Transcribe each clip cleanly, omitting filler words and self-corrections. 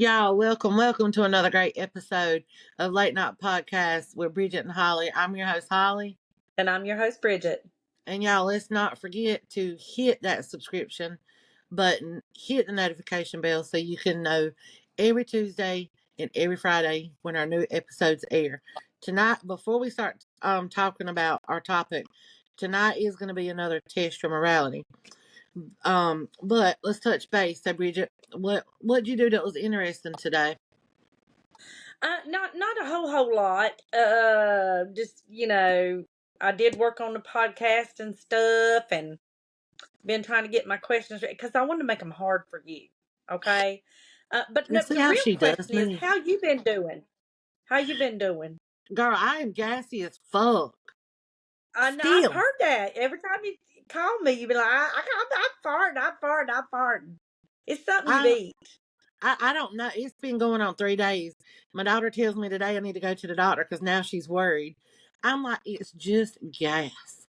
Y'all, welcome to another great episode of Late Night Podcast with Bridget and Holly. I'm your host, Holly. And I'm your host, Bridget. And y'all, let's not forget to hit that subscription button, hit the notification bell so you can know every Tuesday and every Friday when our new episodes air. Tonight, before we start talking about our topic, tonight is going to be another test your morality. But let's touch base. So, Bridget, what'd you do that was interesting today? Not a whole lot. Just I did work on the podcast and stuff, and been trying to get my questions ready because I want to make them hard for you. Okay. But no, And see the how real she does question is, me. how you been doing? How you been doing? Girl, I am gassy as fuck. I know I've Still. heard that every time you call me, you be like, I'm farting. It's something you've I, eat. I don't know. It's been going on 3 days. My daughter tells me today I need to go to the doctor because now she's worried. I'm like, it's just gas.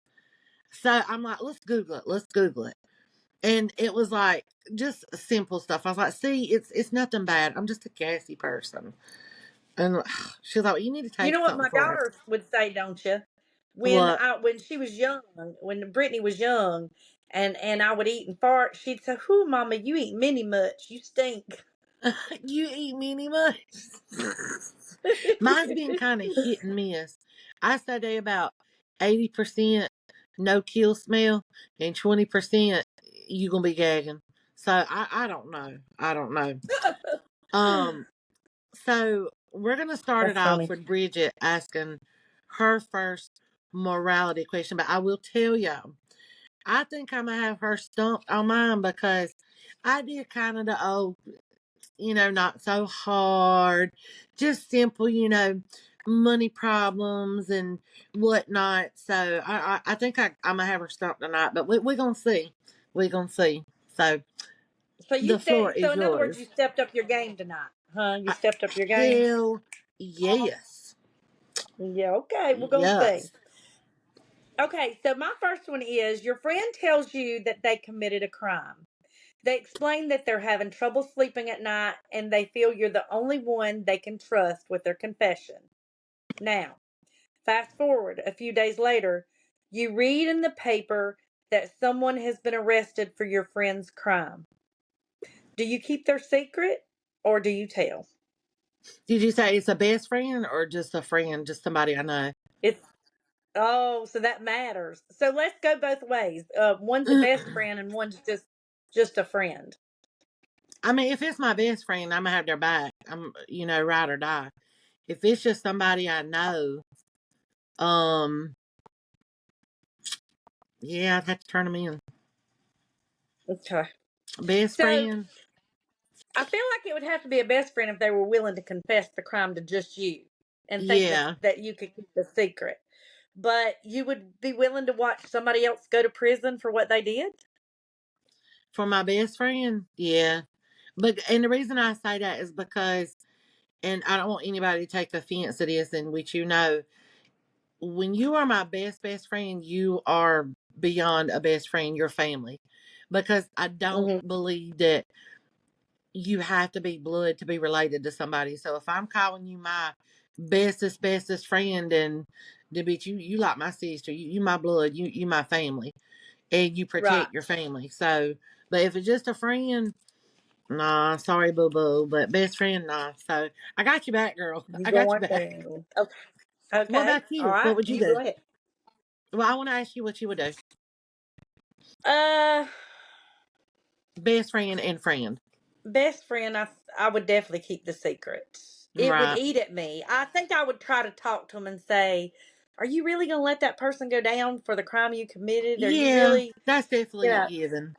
So I'm like, let's Google it. Let's Google it. And it was like just simple stuff. I was like, see, it's nothing bad. I'm just a gassy person. And she's like, well, you need to You take know what something my for it. daughter would say, don't you? What? When she was young, when Brittany was young, and I would eat and fart, she'd say, "Whoo, Mama, you eat mini much. You stink." You eat mini much. Mine's been kind of hit and miss. I say they about 80% no kill smell and 20% you gonna be gagging. So I don't know. I don't know. Um so we're gonna start it That's off funny. with Bridget asking her first morality question, but I will tell y'all, I think I'm gonna have her stumped on mine because I did kind of the not so hard, just simple, money problems and whatnot. So I think I'm gonna have her stop tonight, but we're gonna see. We're gonna see. So the floor So is in other words, yours. you stepped up your game tonight, huh? You I, stepped up your game. hell yes, Yeah. Okay, we're gonna see. yes. Okay, so my first one is your friend tells you that they committed a crime. They explain that they're having trouble sleeping at night and they feel you're the only one they can trust with their confession. Now, fast forward a few days later, you read in the paper that someone has been arrested for your friend's crime. Do you keep their secret or do you tell? Did you say it's a best friend or just a friend, just somebody I know? It's Oh, so that matters. So let's go both ways. One's a best friend and one's just a friend. I mean, if it's my best friend, I'm gonna have their back. I'm, ride or die. If it's just somebody I know, um, yeah, I'd have to turn them in. Okay. Best So friend, I feel like it would have to be a best friend if they were willing to confess the crime to just you and think yeah. that you could keep the secret. But you would be willing to watch somebody else go to prison for what they did? For my best friend, yeah. But and the reason I say that is because, and I don't want anybody to take offense to this, in which when you are my best friend, you are beyond a best friend. Your family, because I don't Hmm. believe that you have to be blood to be related to somebody. So if I'm calling you my bestest friend, and the bitch, you like my sister, you my blood, you my family, and you Right. protect your family. So, but if it's just a friend, nah, sorry, boo boo, but best friend, nah. So I got you back, girl. You I got you going back. there. Okay. What Okay. about All you? right. What would you You go do? ahead. Well, I want to ask you what you would do. Uh, Best friend and friend, Best friend, I would definitely keep the secret. It would right? eat at me. I think I would try to talk to him and say, "Are you really going to let that person go down for the crime you committed? Are you Yeah, really, that's you definitely a know?" given.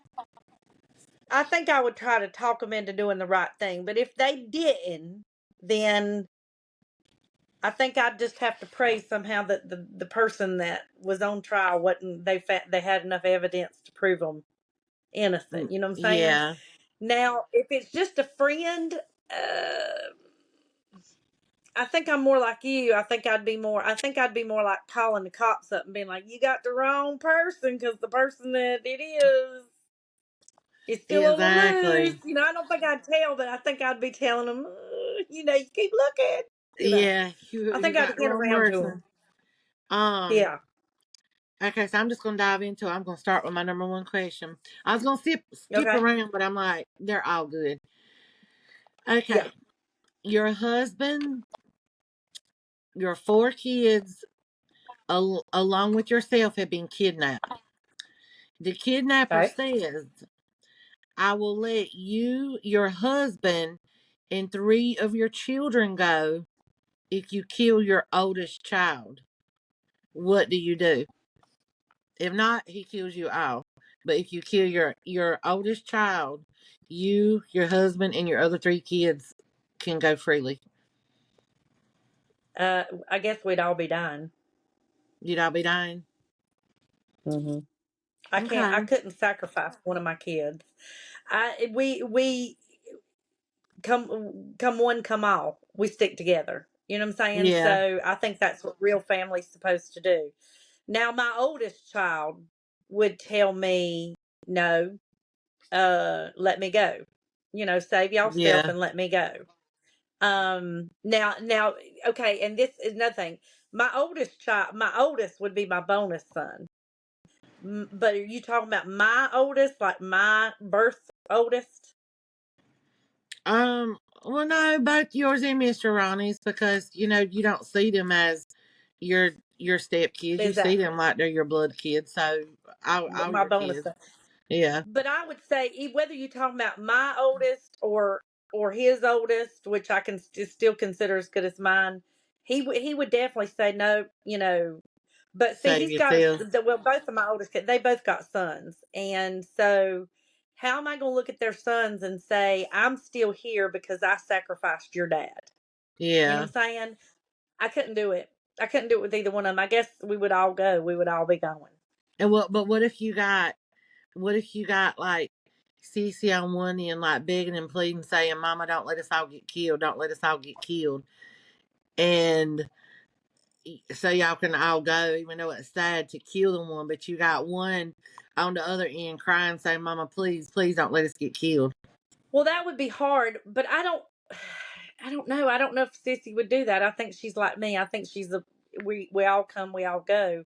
I think I would try to talk them into doing the right thing. But if they didn't, then I think I'd just have to pray somehow that the person that was on trial wasn't they had enough evidence to prove them innocent. You know what I'm saying? Yeah. Now, if it's just a friend, uh, I think I'm more like you. I think I'd be more like calling the cops up and being like, "You got the wrong person," because the person that it is. It's still a little loose. Exactly. I don't think I'd tell, but I think I'd be telling them, you keep looking. Yeah, I you think I'd got the hint wrong around to them. person. Um, Yeah. okay, so I'm just gonna dive into it. I'm gonna start with my number one question. I was gonna skip Okay. around, but I'm like, they're all good. Yeah. Okay. Your husband, your four kids, along with yourself, have been kidnapped. The kidnapper Okay. says, I will let you, your husband, and three of your children go if you kill your oldest child. What do you do? If not, he kills you all. But if you kill your oldest child, you, your husband, and your other three kids can go freely. I guess we'd all be dying. You'd all be dying. Hmm. I can't. I Okay. couldn't sacrifice one of my kids. We come one, come all. We stick together. You know what I'm saying? Yeah. So I think that's what real family's supposed to do. Now, my oldest child would tell me, no, let me go. Save y'all self Yeah. and let me go. Now, okay, and this is another thing. My oldest would be my bonus son. But are you talking about my oldest, like my birth oldest? Well, no, both yours and Mr. Ronnie's, because you don't see them as your step kids. You see Exactly. them like they're your blood kids. So all My your bonus kids. son. Yeah. But I would say whether you're talking about my oldest or his oldest, which I can still consider as good as mine, he would definitely say no. But see, Save he's got yourself. well, both of my oldest kids, they both got sons, and so how am I going to look at their sons and say I'm still here because I sacrificed your dad? You know Yeah. what I'm saying? I couldn't do it. I couldn't do it with either one of them. I guess we would all go. We would all be going. And but what if you got like Cece on one end, like begging and pleading, saying, "Mama, don't let us all get killed. Don't let us all get killed." And so y'all can all go, even though it's sad to kill the one, but you got one on the other end crying, saying, "Mama, please, please don't let us get killed." Well, that would be hard, but I don't. I don't know. I don't know if Sissy would do that. I think she's like me. I think she's a we all come, we all go.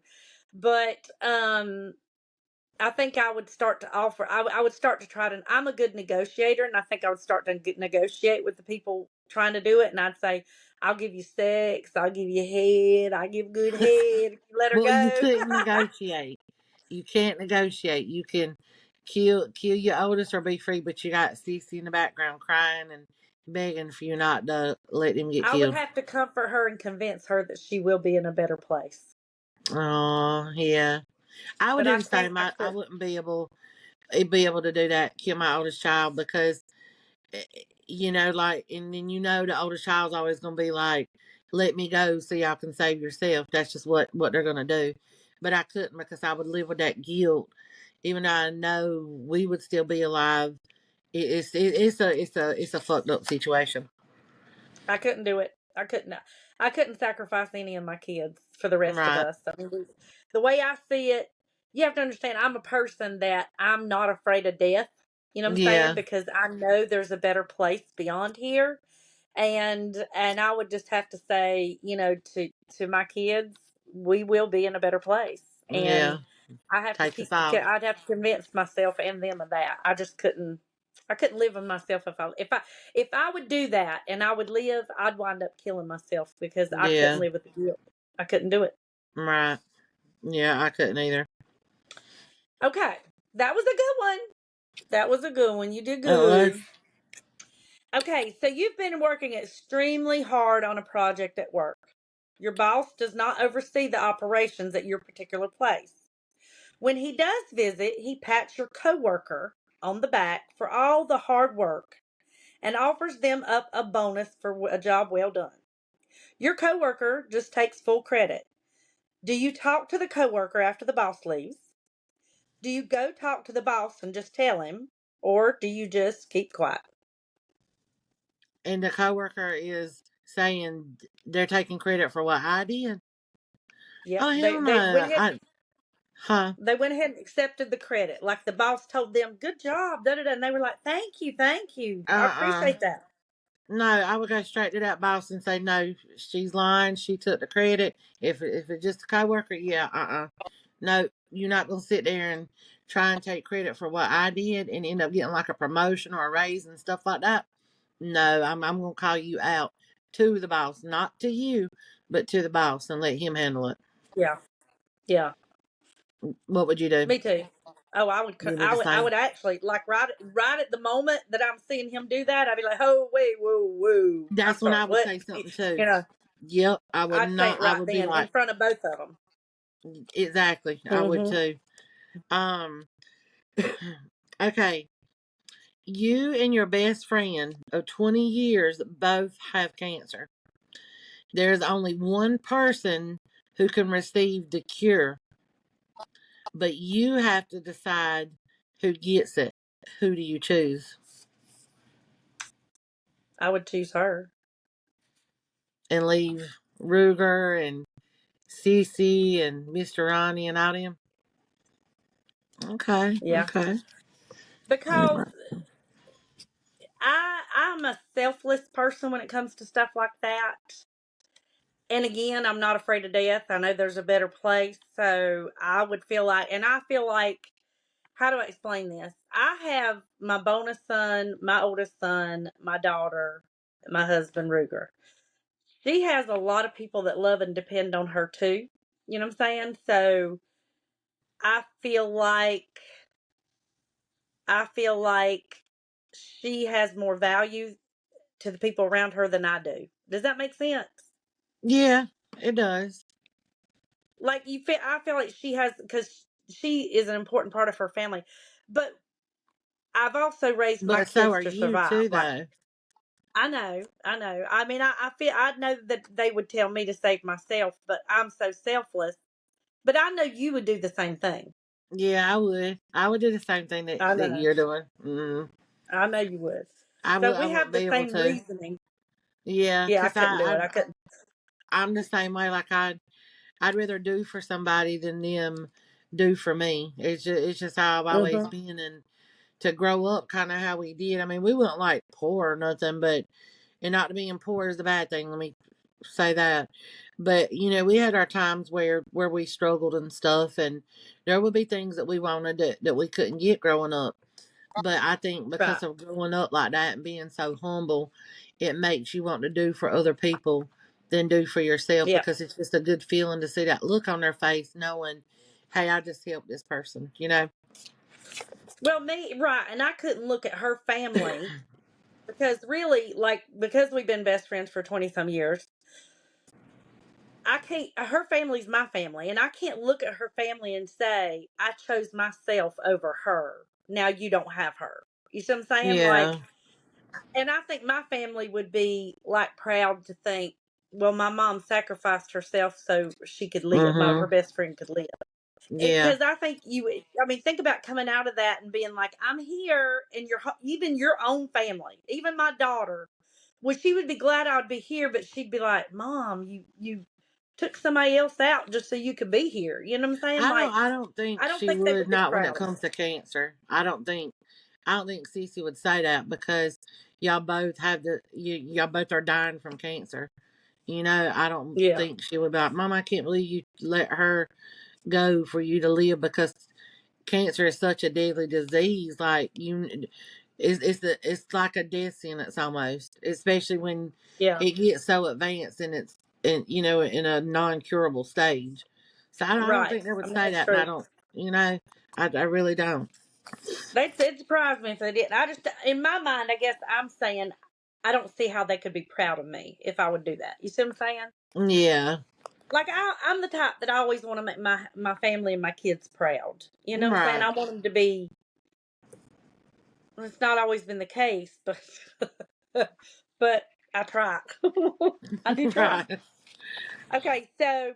But I think I would start to offer. I would start to try to. I'm a good negotiator, and I think I would start to negotiate with the people trying to do it. And I'd say, "I'll give you sex. I'll give you head. I give good head if you let her Well, you go." couldn't negotiate. You can't negotiate. You can kill your oldest or be free, but you got Cece in the background crying and begging for you not to let him get I would killed. have to comfort her and convince her that she will be in a better place. Oh, yeah. I would But do I the can't. same. I I could. wouldn't be able to do that, kill my oldest child, because eh, like, and then the oldest child's always gonna be like, let me go so y'all can save yourself. That's just what they're gonna do. But I couldn't, because I would live with that guilt, even though I know we would still be alive. It's a fucked up situation. I couldn't do it. I couldn't sacrifice any of my kids for the rest of Right. us. I mean, the way I see it, you have to understand. I'm a person that I'm not afraid of death. You know what I'm saying? Yeah. Because I know there's a better place beyond here, and I would just have to say, to my kids, we will be in a better place, and Yeah. I have to Take us all. I'd have to convince myself and them of that. I just couldn't. I couldn't live with myself if I would do that and I would live, I'd wind up killing myself because I couldn't Yeah. live with the guilt. I couldn't do it. Right. Yeah, I couldn't either. Okay, that was a good one. That was a good one. You did It was. good. Okay, so you've been working extremely hard on a project at work. Your boss does not oversee the operations at your particular place. When he does visit, he pats your coworker on the back for all the hard work and offers them up a bonus for a job well done. Your coworker just takes full credit. Do you talk to the coworker after the boss leaves? Do you go talk to the boss and just tell him? Or do you just keep quiet? And the coworker is saying they're taking credit for what I did. Yep. Oh, They hell they went no. ahead. Huh? They went ahead and accepted the credit. Like the boss told them, good job, da da da. And they were like, thank you, thank you. I Uh-uh. appreciate that. No, I would go straight to that boss and say, no, she's lying. She took the credit. If it's just a coworker, yeah, no, you're not gonna sit there and try and take credit for what I did and end up getting like a promotion or a raise and stuff like that. No, I'm gonna call you out to the boss, not to you, but to the boss and let him handle it. Yeah. Yeah. What would you do? Me too. Oh, I would, You do I the would, I same. would actually like right at the moment that I'm seeing him do that, I'd be like, oh, wait, whoa, whoa. I'm That's when sorry, I would what? say something too. You know, Yep, I would I'd say not. it I right would be then in like, front of both of them. exactly. I would Mm-hmm. too. Um. Okay. You and your best friend of 20 years both have cancer. There's only one person who can receive the cure, but you have to decide who gets it. Who do you choose? I would choose her. And leave Ruger and Cece and Mr. Ronnie and all them? Okay, Yeah. okay. Because I'm a selfless person when it comes to stuff like that. And again, I'm not afraid of death. I know there's a better place. So I would feel like, and I feel like, how do I explain this? I have my bonus son, my oldest son, my daughter, my husband, Ruger. She has a lot of people that love and depend on her too. You know what I'm saying? So I feel like, I feel like she has more value to the people around her than I do. Does that make sense? Yeah, it does. Like you feel, I feel like she has, because she is an important part of her family. But I've also raised my But so kids are to you survive. too, Like though. I know, I know. I mean, I feel, I know that they would tell me to save myself, but I'm so selfless. But I know you would do the same thing. Yeah, I would. I would do the same thing I that know, you're doing. Mm. I know you would. I So would. I we wouldn't have the be able same to. reasoning. Yeah, Yeah, I cause couldn't do it. I couldn't. I'm the same way. Like I'd rather do for somebody than them do for me. It's just how I've always Hmm. been, and to grow up kind of how we did. I mean, we weren't like poor or nothing, but and not being poor is a bad thing. Let me say that. But we had our times where we struggled and stuff, and there would be things that we wanted that we couldn't get growing up. But I think Right. because of growing up like that and being so humble, it makes you want to do for other people than do for yourself, Yeah. because it's just a good feeling to see that look on their face, knowing, hey, I just helped this person. Well, me, right. And I couldn't look at her family because really, like, because we've been best friends for 20 some years, I can't, her family's my family. And I can't look at her family and say, I chose myself over her. Now you don't have her. You see what I'm saying? Like, Yeah. and I think my family would be like proud to think, well, my mom sacrificed herself so she could live, her Mm-hmm. best friend could live. Yeah. Because I think you, I mean, think about coming out of that and being like, I'm here, and even your own family, even my daughter, well, she would be glad I would be here, but she'd be like, Mom, you took somebody else out just so you could be here. You know what I'm saying? Like, I don't think I don't she think they would, would be not when it proud of comes me. to cancer. I don't think Cece would say that, because y'all both have y'all both are dying from cancer. I don't Yeah, think she would be like, Mom, I can't believe you let her go for you to live, because cancer is such a deadly disease. Like it's like a death sentence almost, especially when yeah, it gets so advanced and it's in a non-curable stage. So I don't right. think they I would mean, say that's that, and I true. don't. I really don't. It surprised me if they didn't. I just, in my mind, I guess I'm saying, I don't see how they could be proud of me if I would do that. You see what I'm saying? Yeah. Like I'm the type that I always want to make my family and my kids proud. You know what I'm saying? Right. I want them to be. It's not always been the case, but but I try. I do try. Right. Okay, so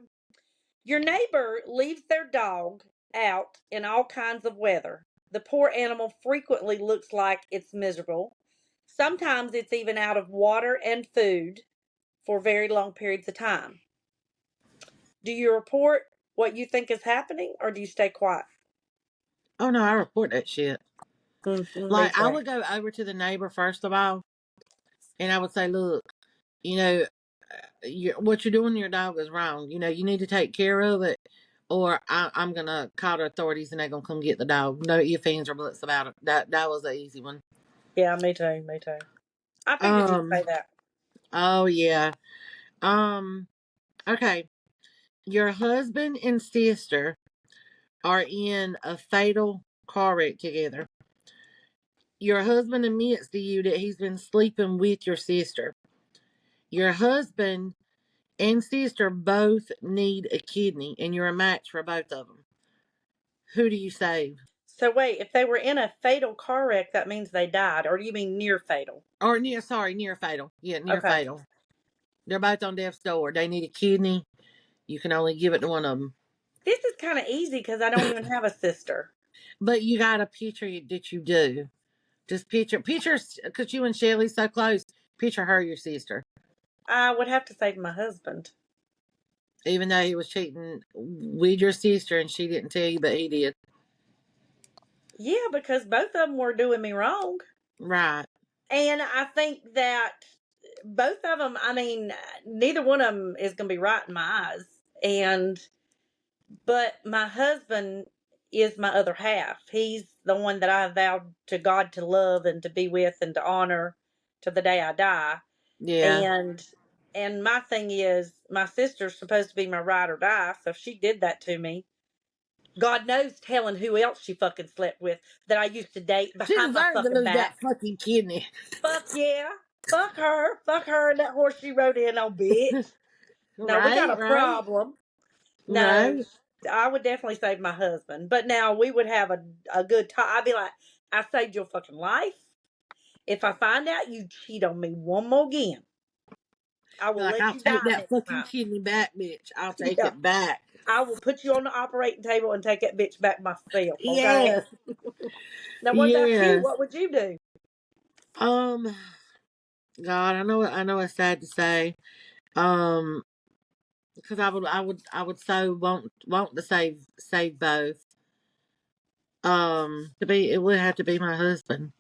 your neighbor leaves their dog out in all kinds of weather. The poor animal frequently looks like it's miserable. Sometimes it's even out of water and food for very long periods of time. Do you report? what you think is happening, or do you stay quiet? Oh no, I report that shit. Me Like I too. would go over to the neighbor first of all, and I would say, "Look, you know, what you're doing to your dog is wrong. You know, you need to take care of it, or I'm gonna call the authorities and they're gonna come get the dog. No ifs, ands, or buts about it." That was an easy one. Yeah, me too. Me too. I figured you'd say Um. that. Oh yeah. Um. Okay. Your husband and sister are in a fatal car wreck together. Your husband admits to you that he's been sleeping with your sister. Your husband and sister both need a kidney, and you're a match for both of them. Who do you save? So wait, if they were in a fatal car wreck, that means they died, or do you mean near fatal? Or near fatal. Yeah, near Okay. fatal. They're both on death's door. They need a kidney. You can only give it to one of them. This is kind of easy because I don't even have a sister. But you got to picture that you do. Just picture, because you and Shelly's so close. Picture her, your sister. I would have to save my husband. Even though he was cheating with your sister and she didn't tell you, but he did. Yeah, because both of them were doing me wrong. Right. And I think that both of them, I mean, neither one of them is going to be right in my eyes. But my husband is my other half. He's the one that I vowed to God to love and to be with and to honor to the day I die. Yeah. And my thing is, my sister's supposed to be my ride or die. So if she did that to me, God knows telling who else she fucking slept with that I used to date She behind my deserves to fucking lose that back. fucking kidney. Fuck yeah. Fuck her. Fuck her and that horse she rode in on, bitch. No, we got Right, a right, problem. No, right. I would definitely save my husband. But now we would have a good time. I'd be like, I saved your fucking life. If I find out you cheat on me one more again, I Be will like, let I'll you take die that next fucking time. kidney back, bitch. I'll take Yeah. it back. I will put you on the operating table and take that bitch back myself, okay? Yes, Now, what about you? yes. What would you do? Um, God, I know it's sad to say. Um, because I would so want to save both. It would have to be my husband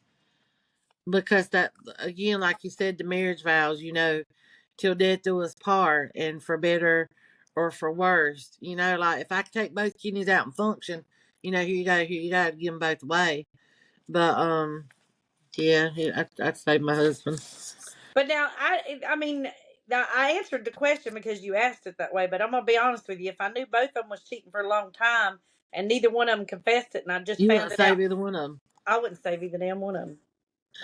because that again, like you said, the marriage vows, you know, till death do us part, and for better or for worse, you know, like if I could take both kidneys out and function, you know, here you go, give them both away. But yeah, I'd save my husband. But now, I mean, now I answered the question because you asked it that way. But I'm gonna be honest with you. If I knew both of them was cheating for a long time and neither one of them confessed it, and I just You found wouldn't it out, save either one of I wouldn't save either damn one of them.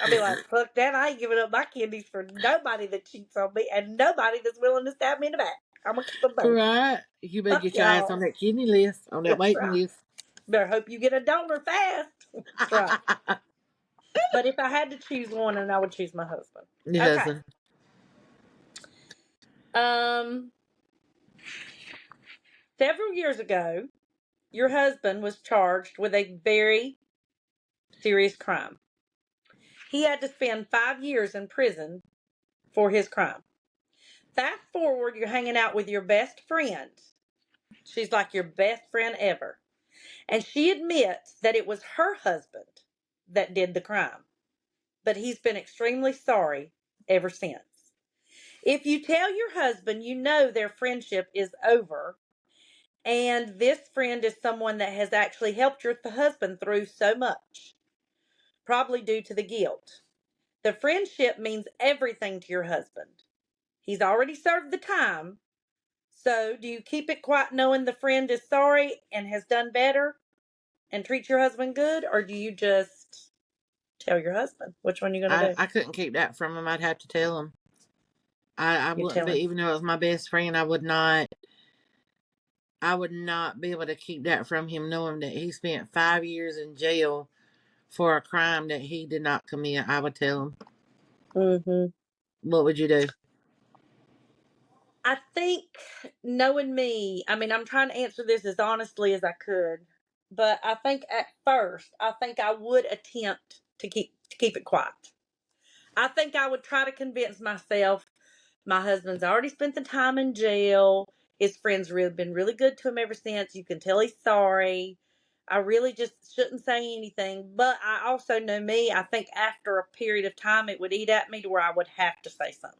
I'd be like, fuck that! I ain't giving up my kidneys for nobody that cheats on me and nobody that's willing to stab me in the back. I'm gonna keep them them. both. Right? You better Fuck get your ass y'all. on that kidney list, on that That's waiting right. list. Better hope you get a donor fast. That's right. But if I had to choose one, then I would choose my husband. Your Okay. husband. Um, Several years ago, your husband was charged with a very serious crime. He had to spend 5 years in prison for his crime. Fast forward, you're hanging out with your best friend. She's like your best friend ever. And she admits that it was her husband that did the crime. But he's been extremely sorry ever since. If you tell your husband, you know their friendship is over. And this friend is someone that has actually helped your husband through so much, probably due to the guilt. The friendship means everything to your husband. He's already served the time. So, do you keep it quiet knowing the friend is sorry and has done better and treat your husband good? Or do you just tell your husband? Which one you going to do? I couldn't keep that from him. I'd have to tell him. I You wouldn't tell be, him. even though it was my best friend. I would not be able to keep that from him, knowing that he spent 5 years in jail for a crime that he did not commit. I would tell him. Mm-hmm. What would you do? I think knowing me, I mean, I'm trying to answer this as honestly as I could, but I think at first, I think I would attempt to keep it quiet. I think I would try to convince myself my husband's already spent the time in jail. His friends really been really good to him ever since. You can tell he's sorry. I really just shouldn't say anything. But I also know me. I think after a period of time, it would eat at me to where I would have to say something.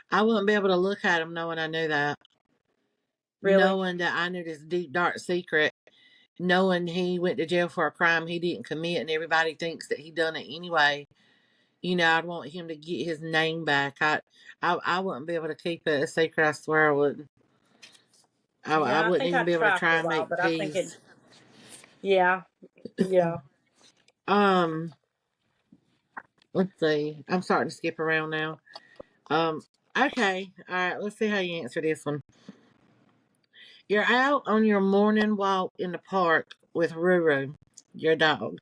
I wouldn't be able to look at him knowing I knew that. Really? Knowing that I knew this deep, dark secret. Knowing he went to jail for a crime he didn't commit and everybody thinks that he done it anyway. I'd want him to get his name back. I wouldn't be able to keep it a secret. I swear I wouldn't. I Yeah, I wouldn't think even I'd be able to try for try a and while, make but I think it. peace. Yeah, yeah. Um, let's see. I'm starting to skip around now. Um, okay. All right. Let's see how you answer this one. You're out on your morning walk in the park with Ruru, your dog,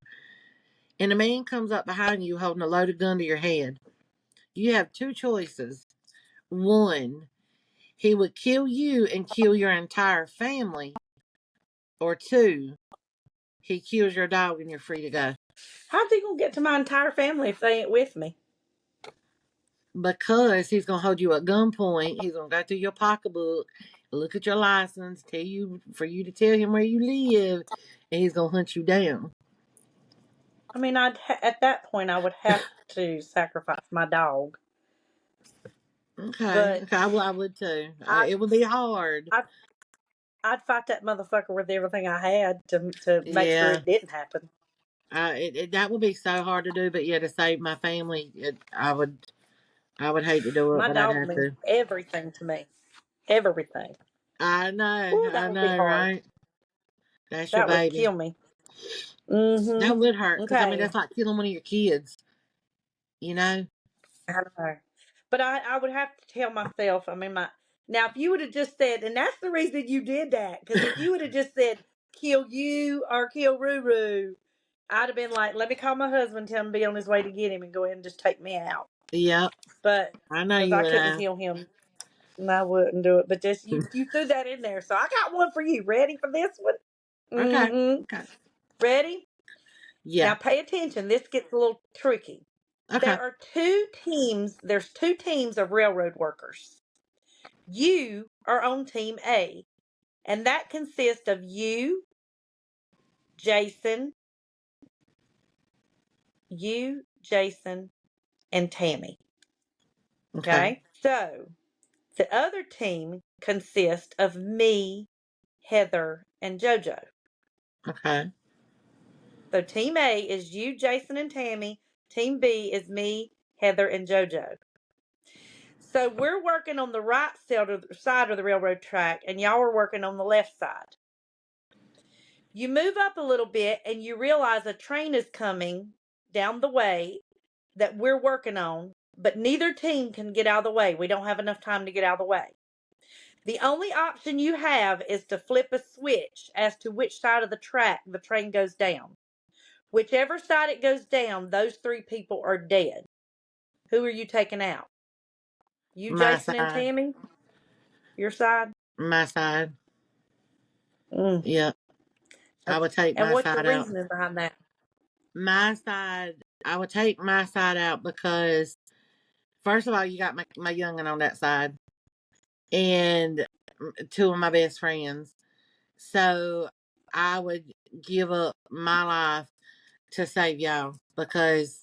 and a man comes up behind you holding a loaded gun to your head. You have two choices. One, he would kill you and kill your entire family, or two, he kills your dog and you're free to go. How's he gonna get to my entire family if they ain't with me? Because he's gonna hold you at gunpoint, he's gonna go through your pocketbook, look at your license, tell you for you to tell him where you live, and he's gonna hunt you down. I mean, at that point I would have to sacrifice my dog, Okay, but okay, I would too. I It would be hard. I I'd fight that motherfucker with everything I had to make sure Yeah, it didn't happen. that would be so hard to do. But yeah, to save my family, I would hate to do it, My but I'd dog have means to. everything to me. Everything. I Woo, that would be know, hard. right? That's your That would baby. kill me. That would hurt because I mean Okay. that's like killing one of your kids. You know? I don't know. But I would have to tell myself, I mean, now if you would have just said, and that's the reason you did that, because if you would have just said, kill you or kill Ruru, I'd have been like, let me call my husband, tell him to be on his way to get him and go ahead and just take me out. Yep. But I know because you I would couldn't have. kill him, and I wouldn't do it. But just you threw that in there. So I got one for you. Ready for this one? Okay. Mm-hmm. Okay. Ready? Yeah. Now pay attention. This gets a little tricky. Okay. There's two teams of railroad workers. You are on team A, and that consists of you, Jason, and Tammy. Okay. Okay? So the other team consists of me, Heather, and JoJo. Okay. So team A is you, Jason, and Tammy. Team B is me, Heather, and JoJo. So we're working on the right side of the railroad track, and y'all are working on the left side. You move up a little bit, and you realize a train is coming down the way that we're working on, but neither team can get out of the way. We don't have enough time to get out of the way. The only option you have is to flip a switch as to which side of the track the train goes down. Whichever side it goes down, those three people are dead. Who are you taking out? You, My Jason, and side. Tammy? Your side? My side. Mm. Yep. I would take And my what's your side out. reasoning behind that? My side. I would take my side out because first of all, you got my youngin on that side, and two of my best friends. So I would give up my life to save y'all because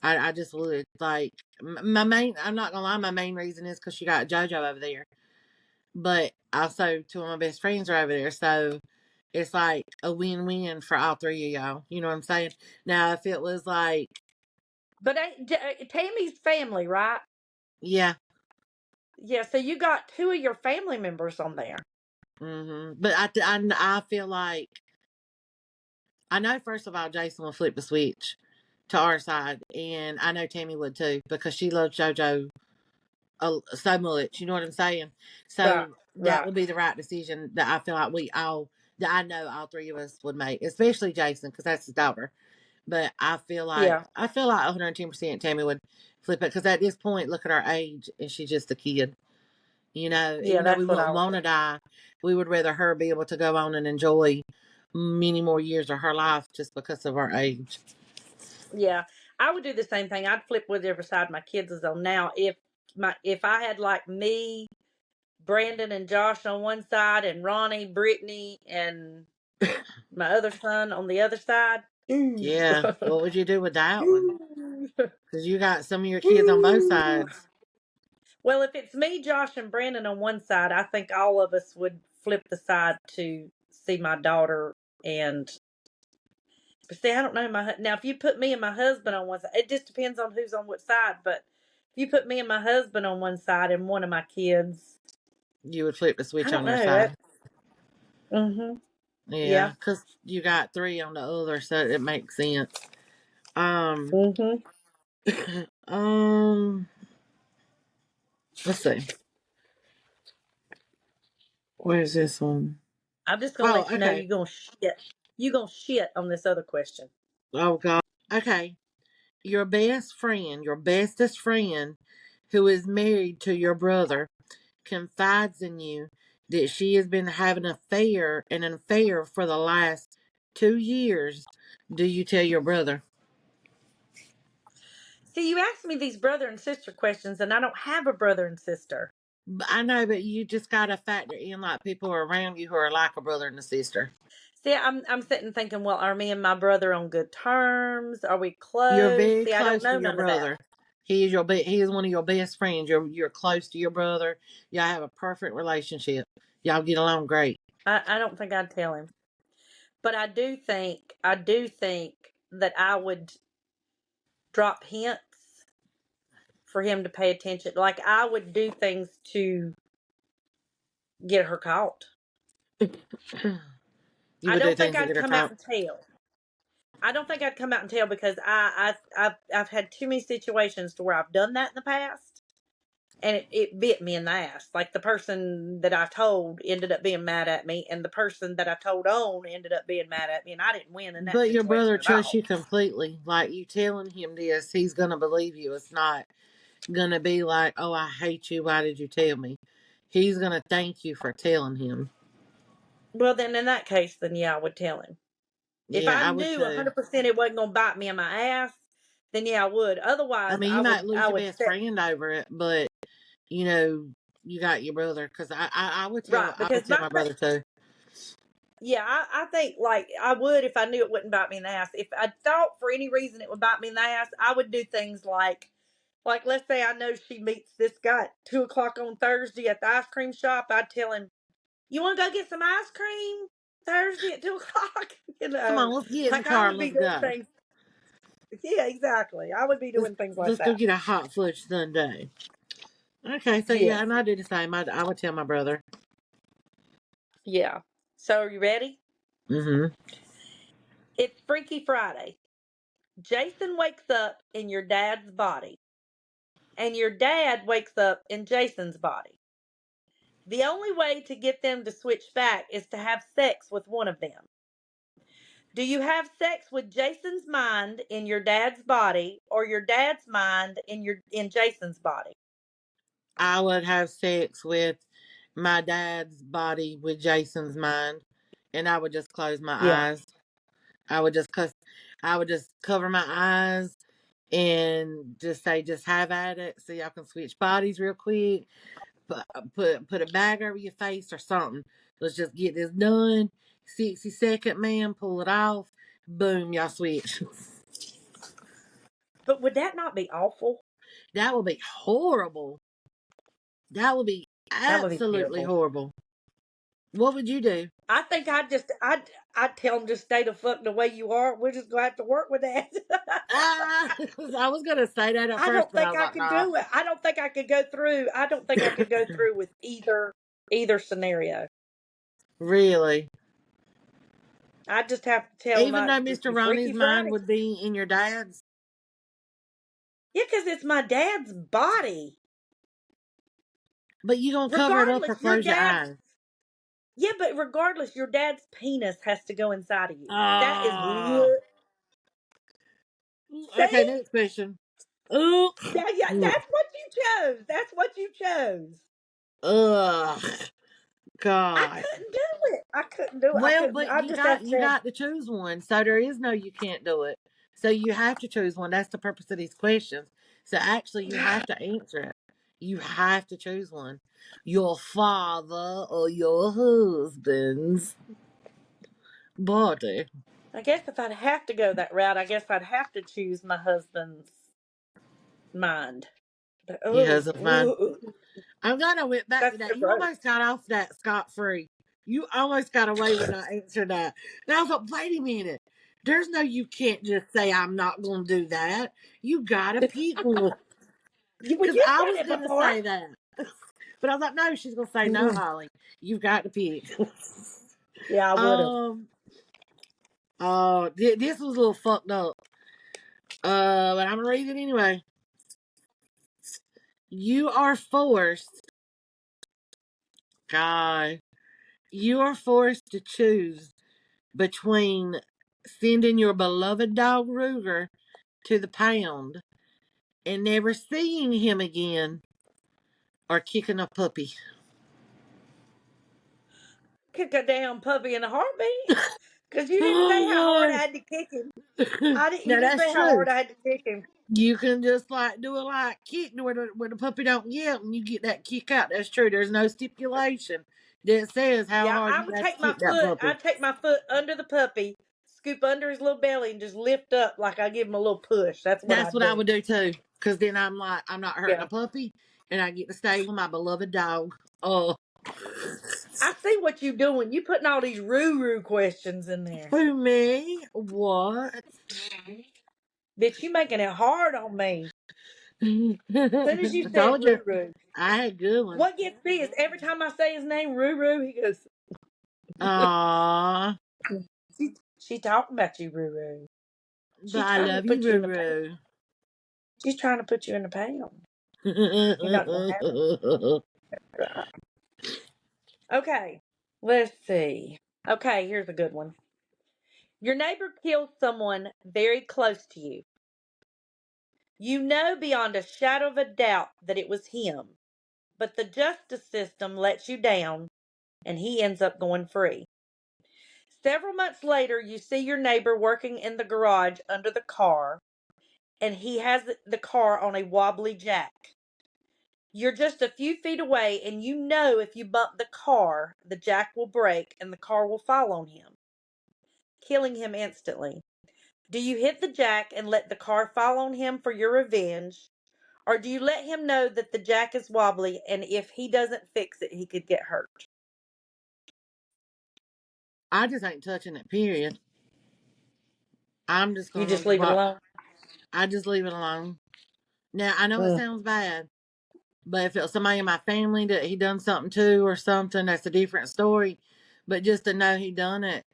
I just would like my main. I'm not gonna lie, my main reason is because you got JoJo over there, but also two of my best friends are over there, so it's like a win-win for all three of y'all. You know what I'm saying? Now, if it was like, But Tammy's family, right? yeah, Yeah, so you got two of your family members on there. but I feel like I know first of all Jason will flip the switch to our side, and I know Tammy would too because she loves JoJo so much. You know what I'm saying? Right, So that right. would be the right decision that I feel like that I know all three of us would make, especially Jason because that's his daughter. But Yeah, I feel like 110% Tammy would flip it because at this point, look at our age and she's just a kid. yeah, Even though we that's what I wouldn't would want do. to die, we would rather her be able to go on and enjoy many more years of her life just because of our age. Yeah, I would do the same thing. I'd flip whichever side my kids is on. Now, if I had like me, Brandon and Josh on one side, and Ronnie, Brittany, and my other son on the other side. Ooh. Yeah. What would you do with that one? Because you got some of your kids on both sides. Well, if it's me, Josh, and Brandon on one side, I think all of us would flip the side to see my daughter. And but see, I don't know now. If you put me and my husband on one side, it just depends on who's on what side. But if you put me and my husband on one side and one of my kids, You would flip the I switch don't on your know. side. Mm-hmm. Yeah, Yeah. because you got three on the other, so it makes sense. Um, Mm-hmm. um, let's see. Where's this one? I'm just gonna Oh, let you know okay. you're gonna shit. You gonna shit on this other question. Oh God. Okay. Your best friend, your bestest friend, who is married to your brother, confides in you that she has been having an affair for the last 2 years. Do you tell your brother? See, you asked me these brother and sister questions, and I don't have a brother and sister. I know, but you just gotta factor in like people around you who are like a brother and a sister. See, I'm sitting thinking, well, are me and my brother on good terms? Are we You're close? very See, I don't close to know your none of that. brother. He is one of your best friends. You're close to your brother. Y'all have a perfect relationship. Y'all get along great. I don't think I'd tell him, but I do think that I would drop hints for him to pay attention. Like I would do things to get her caught. You I would do don't think things to I'd get her come out caught. and tell. I don't think I'd come out and tell because I've had too many situations to where I've done that in the past, and it bit me in the ass. Like the person that I told ended up being mad at me, and the person that I told on ended up being mad at me, and I didn't win in that But your situation brother at trusts all. you completely. Like you telling him this, he's gonna believe you. It's not gonna be like, "Oh, I hate you. Why did you tell me?" He's gonna thank you for telling him. Well, then in that case, then yeah, I would tell him. If Yeah, I I would knew too. 100% it wasn't gonna bite me in my ass, then yeah, I would. I Otherwise, mean, I you might would lose I your would best set friend over it, but you know, you got your brother. Because right I would because tell my my thing. brother too. Yeah, I think like I would if I knew it wouldn't bite me in the ass. If I thought for any reason it would bite me in the ass, I would do things like let's say I know she meets this guy at 2 o'clock on Thursday at the ice cream shop. I'd tell him, "You want to go get some ice cream Thursday at 2 o'clock?" You Come on, know, let's get in the like I car and would be let's doing go. things. Yeah, exactly. I would be Let's doing things like let's go that. get a hot fudge sundae. Okay, so yeah, Yes. and I do the same. I would tell my brother. Yeah. So are you ready? Mm-hmm. It's Freaky Friday. Jason wakes up in your dad's body, and your dad wakes up in Jason's body. The only way to get them to switch back is to have sex with one of them. Do you have sex with Jason's mind in your dad's body or your dad's mind in Jason's body? I would have sex with my dad's body with Jason's mind, and I would just close my Yeah. eyes. I would just cuss. I would just cover my eyes and just say, "Just have at it." So y'all can switch bodies real quick. Put a bag over your face or something. Let's just get this done. 60-second, man. Pull it off. Boom, y'all switch. But would that not be awful? That would be horrible. That would be That would be absolutely terrible. horrible. What would you do? I think I'd tell them just stay the fuck the way you are. We're just gonna have to work with that. Ah, I was gonna say that at I first, don't but I think was I like, could nah. do it. I don't think I could go through. I don't think I could go through with either scenario. Really? I just have to tell them Even I though just Mr. be Ronnie's Freaky mind Friday. would be in your dad's, Yeah, because it's my dad's body. but you gonna cover it up or Regardless, your close your dad's. eyes. Yeah, but regardless, your dad's penis has to go inside of you. That is Ah. what. Okay, See? next question. Ooh. Yeah, that's what you chose. That's what you chose. Ugh. I God. couldn't do it. I couldn't do it. I Well, couldn't. but I just have you said, got to choose one. So there is no you can't do it. So you have to choose one. That's the purpose of these questions. So actually you have to answer it. You have to choose one. Your father or your husband's body. I guess if I'd have to go that route, I guess I'd have to choose my husband's mind. But Your oh, husband's mine. ooh, I'm glad I went back to that's that. so You gross. almost got off that scot free. You almost got away with not answering that. And I was like, wait a minute. There's no, you can't just say I'm not going to do that. You got to pick one. Well, Because you I said was it going to before. say that. But I was like, no, she's going to say no, Holly. You've got to pick. Yeah, I would have. um, this was a little fucked up. But I'm going to read it anyway. You are forced, God, you are forced to choose between sending your beloved dog Ruger to the pound and never seeing him again or kicking a puppy. Kick a damn puppy in a heartbeat. Because you didn't say how hard I Oh, had to kick him. God. You Now didn't that's say how true. hard I had to kick him. You can just like do it like kick where the puppy don't yell and you get that kick out. That's true. There's no stipulation that says how Yeah, hard I you would have to take my kick that foot. puppy. I'd take my foot under the puppy, scoop under his little belly, and just lift up like I give him a little push. That's what That's I'd what I do. would do too. Cause then I'm like, I'm not hurting Yeah. a puppy and I get to stay with my beloved dog. Oh, I see what you doing. You putting all these roo questions in there. who me? What? Bitch, you making it hard on me. As soon as you said Told you Ruru. I had good ones. What gets me is every time I say his name, Ruru, he goes, Aww, she talking about you, Ruru. but She I trying to love you, put you in the pound. Ruru. She's trying to put you in the pound. You're not going to have it. Okay, let's see. Okay, here's a good one. Your neighbor killed someone very close to you. You know beyond a shadow of a doubt that it was him, but the justice system lets you down and he ends up going free. Several months later, you see your neighbor working in the garage under the car, and he has the car on a wobbly jack. You're just a few feet away, and you know if you bump the car, the jack will break and the car will fall on him, killing him instantly. Do you hit the jack and let the car fall on him for your revenge? Or do you let him know that the jack is wobbly and if he doesn't fix it, he could get hurt? I just ain't touching it, period. I'm just You gonna just leave it watch. alone? I just leave it alone. Now I know it Mm. sounds bad, but if it was somebody in my family that he done something to or something, that's a different story. But just to know he done it,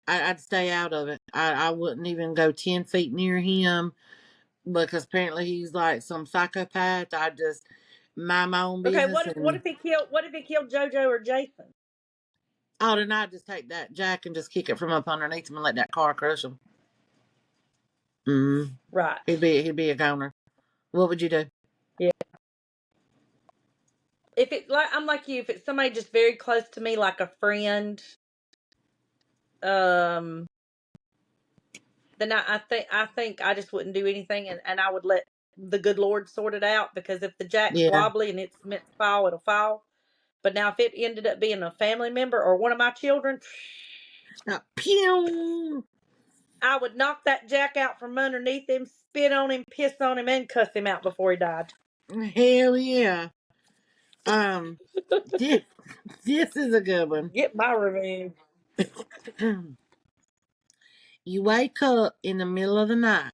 I'd stay out of it. I wouldn't even go 10 feet near him because apparently he's like some psychopath. I just mind my own Okay, business and what if he killed Jojo or Jason? oh, then I'd just take that jack and just kick it from up underneath him and let that car crush him. Mm, Right. he'd be a goner. What would you do? Yeah. If it like I'm like you, if it's somebody just very close to me, like a friend, um, then I think I just wouldn't do anything, and I would let the good Lord sort it out because if the jack's Yeah. wobbly and it's meant to fall, it'll fall. But now if it ended up being a family member or one of my children, Pew! I would knock that jack out from underneath him, spit on him, piss on him, and cuss him out before he died. Hell yeah. Um, this, this is a good one. Get my revenge. You wake up in the middle of the night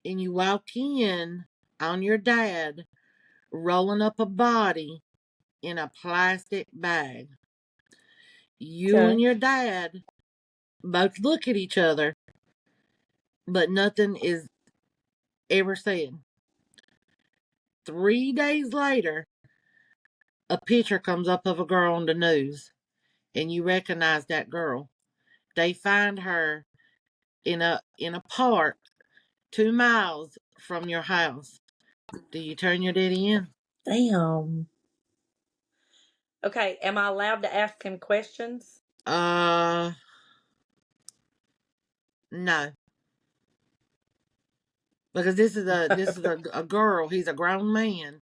and you walk in on your dad rolling up a body in a plastic bag. You and Okay. your dad both look at each other, but nothing is ever said. 3 days later, a picture comes up of a girl on the news, and you recognize that girl. They find her in a park 2 miles from your house. Do you turn your daddy in? Damn. Okay, am I allowed to ask him questions? Uh, no, because this is a girl. He's a grown man,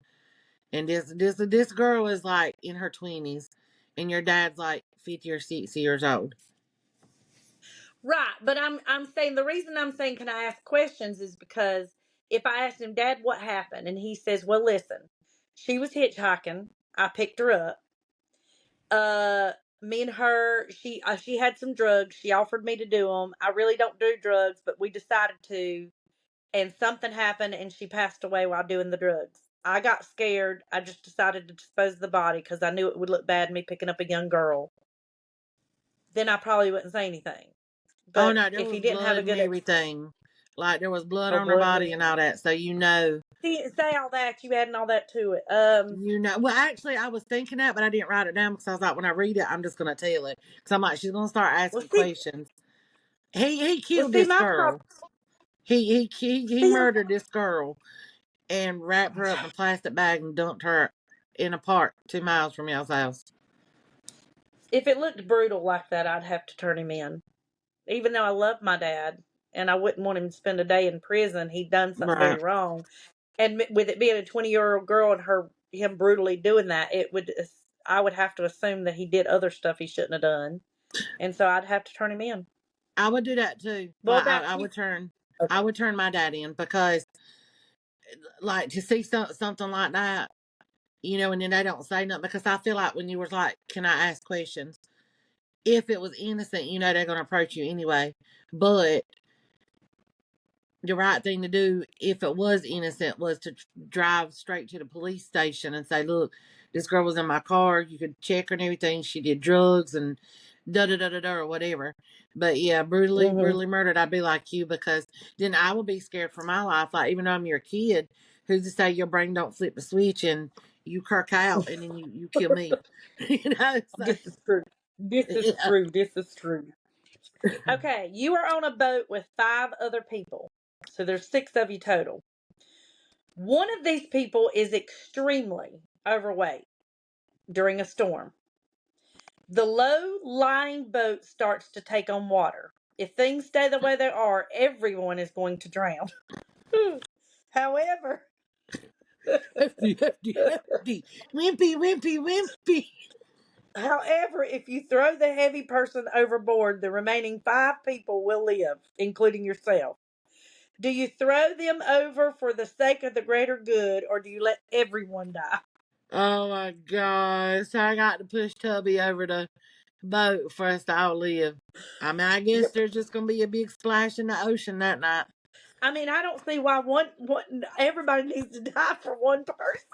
And this girl is like in her 20s, and your dad's like 50 or 60 years old. Right, but I'm saying the reason I'm saying can I ask questions is because if I asked him, Dad, what happened, and he says, well, listen, she was hitchhiking, I picked her up. Uh, Me and her, she had some drugs. She offered me to do them. I really don't do drugs, but we decided to, and something happened, and she passed away while doing the drugs. I got scared. I just decided to dispose of the body because I knew it would look bad me picking up a young girl. Then I probably wouldn't say anything. Oh But no, there if was he didn't have blood a and good everything. Like there was blood oh, on her blood and body and everything. all that. So He didn't say all that. You adding all that to it. well, actually, I was thinking that, but I didn't write it down because I was like, when I read it, I'm just gonna tell it. Because I'm like, she's gonna start Well, asking see, questions. He well, killed see, this my girl. problem. He See, murdered this girl and wrapped her up in a plastic bag and dumped her in a park 2 miles from y'all's house. if it looked brutal like that, I'd have to turn him in. Even though I love my dad and I wouldn't want him to spend a day in prison, he'd done something very Right. wrong. And with it being a 20-year-old girl and him brutally doing that, I would have to assume that he did other stuff he shouldn't have done, and so I'd have to turn him in. I would do that too. What Like about I you? would turn, I Okay. would turn my dad in because, like, to see something like that, and then they don't say nothing because I feel like when you were like, "Can I ask questions?" If it was innocent, they're gonna approach you anyway. But the right thing to do if it was innocent was to drive straight to the police station and say, look, this girl was in my car, you could check her and everything, she did drugs and da da da da da or whatever. But yeah, Hmm. brutally murdered, I'd be like you, because then I would be scared for my life. Like, even though I'm your kid, who's to say your brain don't flip the switch and you kirk out and then you kill me. So This is true. This is yeah. true. This is true. Okay, you are on a boat with five other people. So there's six of you total. One of these people is extremely overweight during a storm. The low lying boat starts to take on water. If things stay the way they are, everyone is going to drown. However, Hefty, hefty, hefty. Wimpy, wimpy, wimpy. if you throw the heavy person overboard, the remaining five people will live, including yourself. Do you throw them over for the sake of the greater good, or do you let everyone die? Oh my gosh. So I got to push Tubby over the boat for us to all live. I mean, I guess Yep. there's just going to be a big splash in the ocean that night. I mean, I don't see why one everybody needs to die for one person.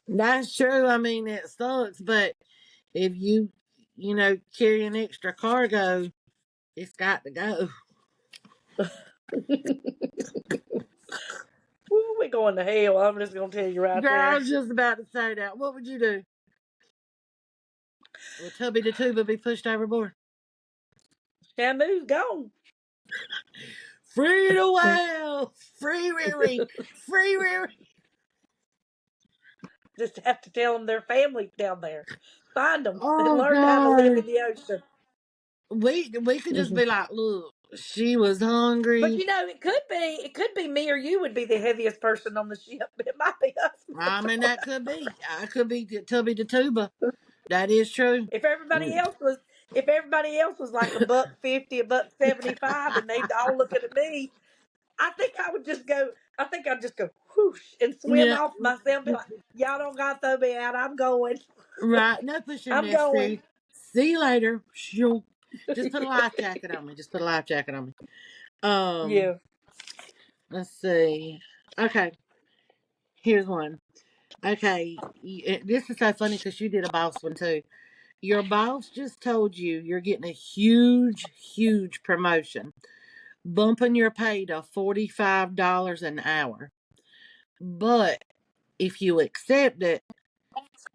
That's true. I mean, it sucks, but if carry an extra cargo, it's got to go. Woo, we're going to hell. I'm just gonna tell you right Girl, I there. was just about to say that. What would you do? Would Tubby the Tuba be pushed overboard? Shamu's gone. Free the whale! Free Riri! Free Riri! Just have to tell them their family down there. Find them and Oh, learn how to live God. in the ocean. We could just Hmm. be like, look, she was But hungry. it could be me or you would be the heaviest person on the ship. It might be us. I mean, that could be. I could be Tubby the Tuba. That is true. If everybody else was, if everybody else was like a buck 50, a buck 75, and they all looking at me, I think I would just go. I think I'd just go whoosh and swim Yeah, off myself. Be like, y'all don't got to throw me out. I'm going. right. No pushing I'm this. going. See you later. Shoo. Just put a life jacket on me. Just put a life jacket on me. Um, Yeah. let's see. Okay, here's one. Okay, this is so funny because you did a boss one too. Your boss just told you you're getting a huge, huge promotion, bumping your pay to $45 an hour. But if you accept it,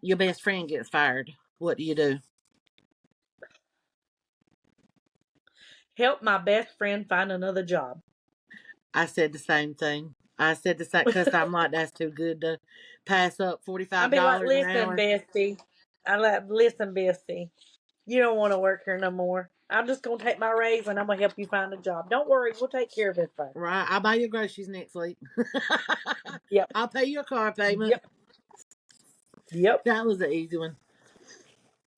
your best friend gets fired. What do you do? Help my best friend find another job. I said the same thing. I said the same because I'm like, that's too good to pass up. forty I'd five be like, dollars an listen, hour. bestie. I like, listen, bestie. You don't want to work here no more. I'm just gonna take my raise and I'm gonna help you find a job. Don't worry, we'll take care of everything. Right? I'll buy your groceries next week. Yep. I'll pay your car payment. Yep. Yep, That was an easy one.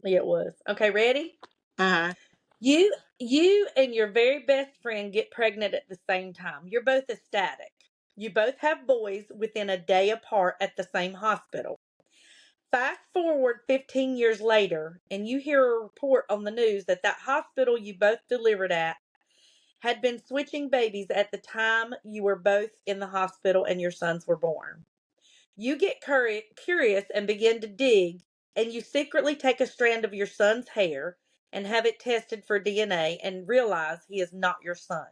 it was. Okay, ready? Uh-huh. You and your very best friend get pregnant at the same time. You're both ecstatic. You both have boys within a day apart at the same hospital. Fast forward 15 years later, and you hear a report on the news that that hospital you both delivered at had been switching babies at the time you were both in the hospital and your sons were born. You get curious and begin to dig, and you secretly take a strand of your son's hair and have it tested for DNA and realize he is not your son.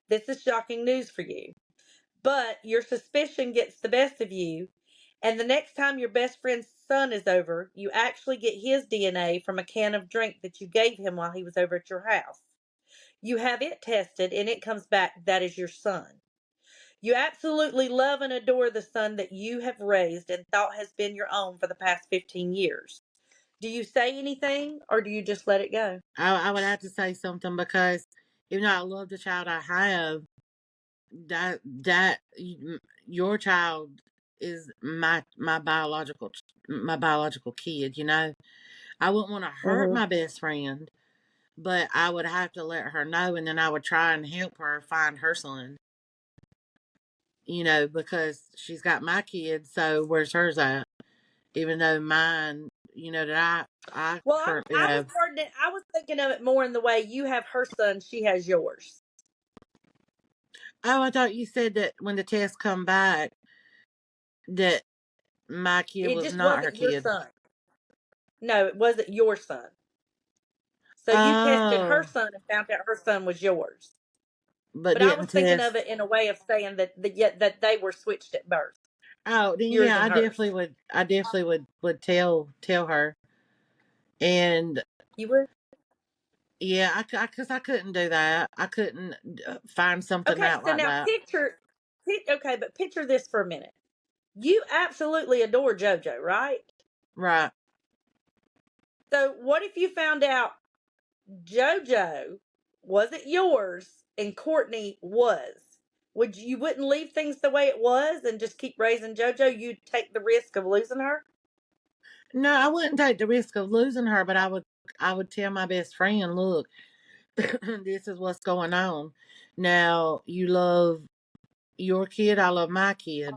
This is shocking news for you. But your suspicion gets the best of you, and the next time your best friend's son is over, you actually get his DNA from a can of drink that you gave him while he was over at your house. You have it tested, and it comes back that is your son. You absolutely love and adore the son that you have raised and thought has been your own for the past 15 years. Do you say anything or do you just let it go? I would have to say something because even though I love the child I have, that your child is my biological kid. You know, I wouldn't want to hurt Mm-hmm. my best friend, but I would have to let her know, and then I would try and help her find her son. You know, because she's got my kid, so where's hers at? Even though mine, you know, that I Well, currently I was have. wording it, I was thinking of it more in the way you have her son, she has yours. Oh, I thought you said that when the test come back that my kid It was just not her wasn't your kid. son. No, it wasn't your son. So you tested her Oh, son and found out her son was yours. but But I was didn't thinking of test. it in a way of saying that yet that they were switched at birth, Oh, then yours yeah, and I definitely hers. would. I definitely would tell her. And You would? yeah, because I couldn't do that. I couldn't find something Okay, out so like now that. okay, but picture this for a minute. You absolutely adore JoJo, right? Right. So what if you found out JoJo wasn't yours and Courtney was? Would you wouldn't leave things the way it was and just keep raising JoJo? You'd take the risk of losing her? No, I wouldn't take the risk of losing her, but I would tell my best friend, look, this is what's going on. Now you love your kid, I love my kid,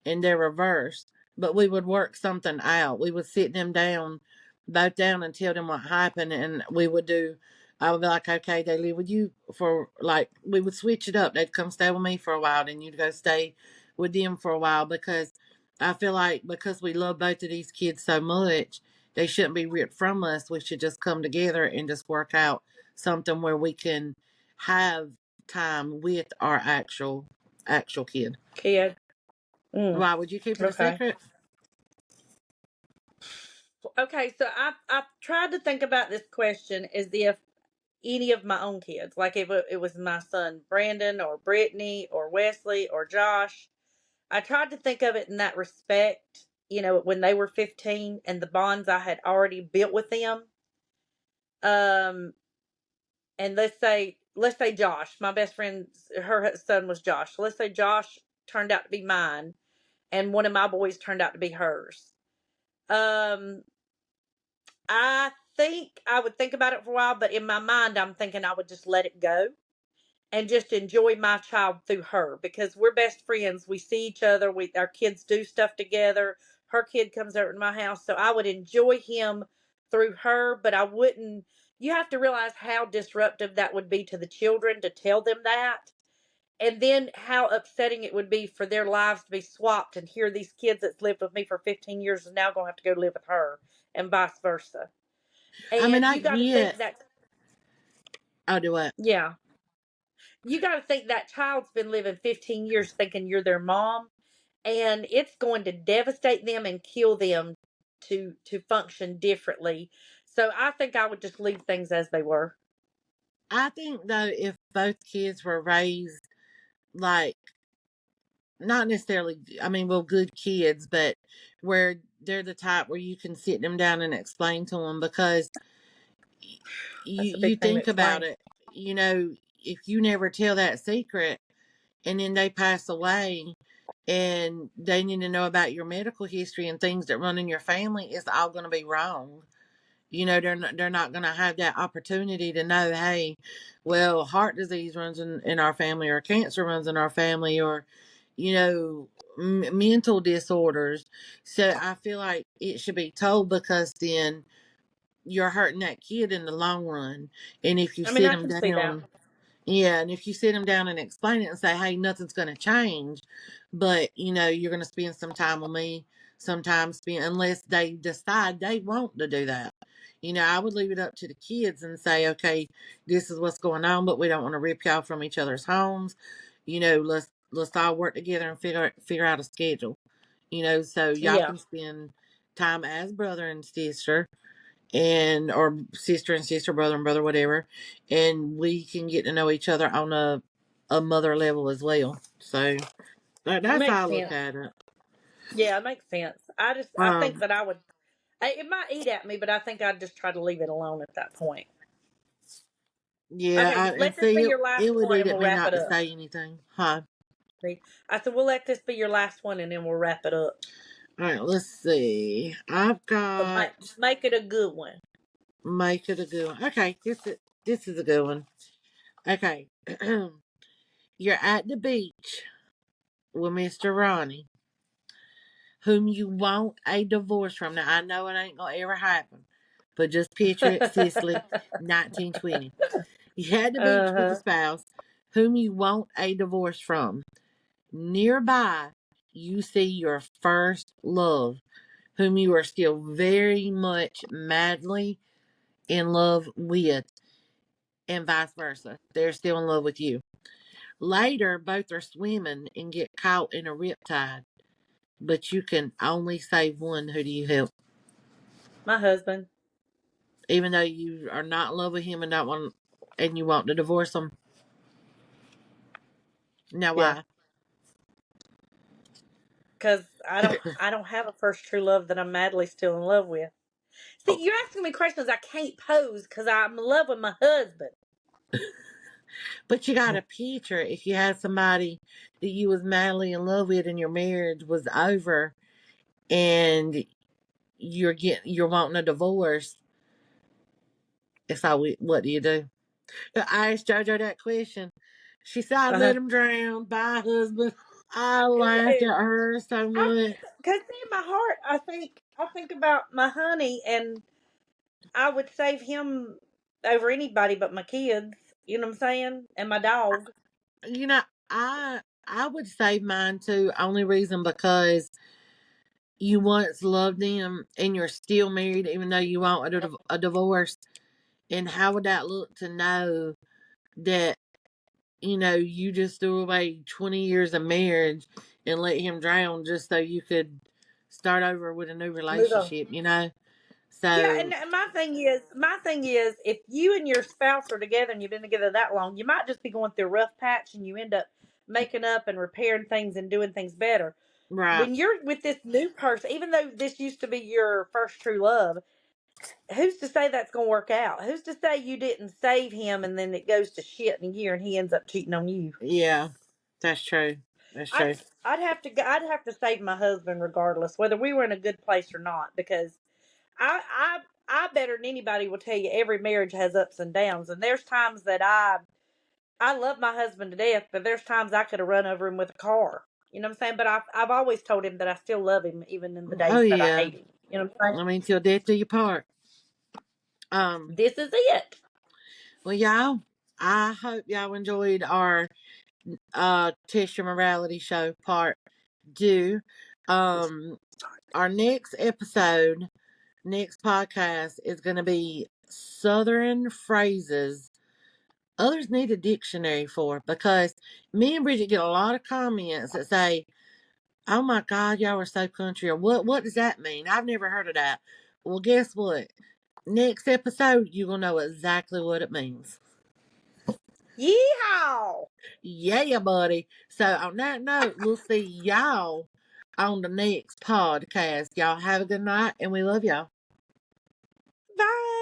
and they're reversed. But we would work something out. We would sit them down, both down, and tell them what happened, and we would do. I would be like, okay, they live with you for like we would switch it up. They'd come stay with me for a while, then you'd go stay with them for a while because I feel like because we love both of these kids so much, they shouldn't be ripped from us. We should just come together and just work out something where we can have time with our actual kid. Kid. Mm, Why would you keep it a okay. secret? Okay, so I've tried to think about this question as if any of my own kids, like if it was my son Brandon or Brittany or Wesley or Josh. I tried to think of it in that respect, when they were 15 and the bonds I had already built with them. Um, and let's say Josh, my best friend's her son was Josh. So let's say Josh turned out to be mine, and one of my boys turned out to be hers. Um, I think I would think about it for a while, but in my mind, I'm thinking I would just let it go and just enjoy my child through her because we're best friends. We see each other. Our kids do stuff together. Her kid comes over to my house, so I would enjoy him through her, but I wouldn't. You have to realize how disruptive that would be to the children to tell them that. And then how upsetting it would be for their lives to be swapped and here these kids that's lived with me for 15 years is now going to have to go live with her and vice versa. I mean, And I you got to think get. that, I'll do it. yeah, you got to think that child's been living 15 years thinking you're their mom, and it's going to devastate them and kill them to function differently. So I think I would just leave things as they were. I think though, if both kids were raised like not necessarily, I mean, well, good kids, but where they're the type where you can sit them down and explain to them because That's a you big thing to think about explain. it, you know, if you never tell that secret and then they pass away and they need to know about your medical history and things that run in your family, is all going to be wrong. They're not going to have that opportunity to know, hey, well, heart disease runs in our family, or cancer runs in our family, or you know mental disorders. So I feel like it should be told, because then you're hurting that kid in the long run. And if you I mean, sit I them can see that. down, yeah, and if you sit them down and explain it and say, hey, nothing's going to change, but you're going to spend some time with me, sometimes spend, unless they decide they want to do that. I would leave it up to the kids and say, okay, this is what's going on, but we don't want to rip y'all from each other's homes. Let's all work together and figure out a schedule. So y'all Yeah. can spend time as brother and sister, and or sister and sister, brother and brother, whatever, and we can get to know each other on a mother level as well. So It that's makes how I look sense. at it. Yeah, it makes sense. I think Um, that I would, it might eat at me, but I think I'd just try to leave it alone at that point. yeah, Okay, and let this see, be it, your last it would one eat and at we'll me wrap not it to up. say anything, huh? See? I said, we'll let this be your last one and then we'll wrap it up. All right, let's see. I've So got make it a good one. make it a good one. Okay, this is a good one. Okay, you're at the beach with Mr. Ronnie, whom you want a divorce from. Now, I know it ain't gonna ever happen, but just picture it, Cicely, 1920. You're at the beach with a Uh-huh. spouse whom you want a divorce from. Nearby, you see your first love, whom you are still very much madly in love with, and vice versa. They're still in love with you. Later, both are swimming and get caught in a riptide, but you can only save one. Who do you help? My husband. Even though you are not in love with him and not want, and you want to divorce him. Now, Yeah. why? Because I don't have a first true love that I'm madly still in love with. See, you're asking me questions I can't pose because I'm in love with my husband. But you got a picture, if you had somebody that you was madly in love with and your marriage was over, and you're wanting a divorce. So what do you do? I asked JoJo that question. She said, I'd Uh-huh. let him drown. Bye, husband. I laughed Because at her so much. in my heart, I think about my honey, and I would save him over anybody but my kids. You know what I'm saying? And my dog. You know, I would save mine too. Only reason because you once loved him and you're still married, even though you want a divorce. And how would that look to know that you just threw away 20 years of marriage and let him drown just so you could start over with a new Move on. relationship? Yeah, So, and my thing is, if you and your spouse are together and you've been together that long, you might just be going through a rough patch, and you end up making up and repairing things and doing things better. right. When you're with this new person, even though this used to be your first true love, who's to say that's going to work out? Who's to say you didn't save him and then it goes to shit in a year and he ends up cheating on you? Yeah, that's true. That's I'd true. I'd have to save my husband regardless, whether we were in a good place or not, because I I better than anybody will tell you every marriage has ups and downs, and there's times that I love my husband to death, but there's times I could have run over him with a car. You know what I'm saying? But I've always told him that I still love him even in the Oh, days that I yeah. hate him. You know what I'm saying? I mean, till death do you part. This is it. Well, y'all, I hope y'all enjoyed our Test Your Morality show part two. Um, our next podcast is going to be Southern phrases others need a dictionary for, because me and Bridget get a lot of comments that say, "Oh my God, y'all are so country," or "What does that mean? I've never heard of that." Well, guess what? Next episode, you're gonna know exactly what it means. Yeehaw! Yeah, buddy. So on that note, we'll see y'all on the next podcast. Y'all have a good night, and we love y'all. Bye.